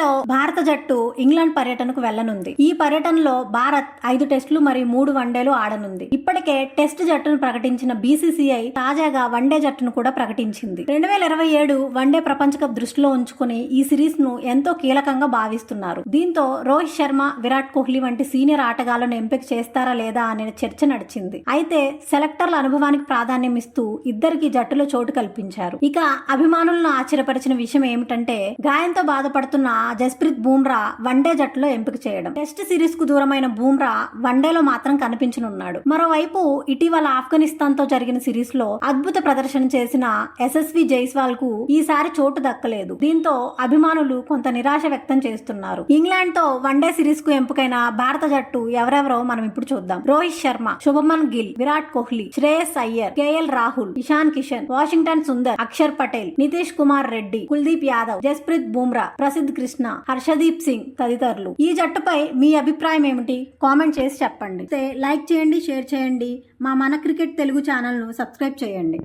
జూలైలో భారత జట్టు ఇంగ్లాండ్ పర్యటనకు వెళ్లనుంది. ఈ పర్యటనలో భారత్ 5 టెస్టులు మరియు 3 వన్డేలు ఆడనుంది. ఇప్పటికే టెస్ట్ జట్టును ప్రకటించిన బీసీసీఐ తాజాగా వన్డే జట్టును కూడా ప్రకటించింది. 2027 వన్డే ప్రపంచ కప్ దృష్టిలో ఉంచుకుని ఈ సిరీస్ ను ఎంతో కీలకంగా భావిస్తున్నారు. దీంతో రోహిత్ శర్మ, విరాట్ కోహ్లీ వంటి సీనియర్ ఆటగాళ్లను ఎంపిక చేస్తారా లేదా అనే చర్చ నడిచింది. అయితే సెలెక్టర్ల అనుభవానికి ప్రాధాన్యం ఇస్తూ ఇద్దరికి జట్టులో చోటు కల్పించారు. ఇక అభిమానులను ఆశ్చర్యపరిచిన విషయం ఏమిటంటే గాయంతో బాధపడుతున్న జస్ప్రీత్ బూమ్రా వన్డే జట్టులో ఎంపిక చేయడం. టెస్ట్ సిరీస్ కు దూరమైన బూమ్రా వన్డేలో మాత్రం కనిపించనున్నాడు. మరోవైపు ఇటీవల ఆఫ్ఘనిస్తాన్ తో జరిగిన సిరీస్ లో అద్భుత ప్రదర్శన చేసిన యశస్వి జైస్వాల్ కు ఈసారి చోటు దక్కలేదు. దీంతో అభిమానులు కొంత నిరాశ వ్యక్తం చేస్తున్నారు. ఇంగ్లాండ్ తో వన్డే సిరీస్ కు ఎంపికైన భారత జట్టు ఎవరెవరో మనం ఇప్పుడు చూద్దాం. రోహిత్ శర్మ, శుభమన్ గిల్, విరాట్ కోహ్లీ, శ్రేయస్ అయ్యర్, కేఎల్ రాహుల్, ఇషాన్ కిషన్, వాషింగ్టన్ సుందర్, అక్షర్ పటేల్, నితీష్ కుమార్ రెడ్డి, కుల్దీప్ యాదవ్, జస్ప్రీత్ బూమ్రా, ప్రసిద్ధ్ కృష్ణ, హర్షదీప్ సింగ్ తదితరులు. ఈ జట్టుపై మీ అభిప్రాయం ఏమిటి? కామెంట్ చేసి చెప్పండి. లైక్ చేయండి, షేర్ చేయండి. మన క్రికెట్ తెలుగు ఛానల్ ను సబ్స్క్రైబ్ చేయండి.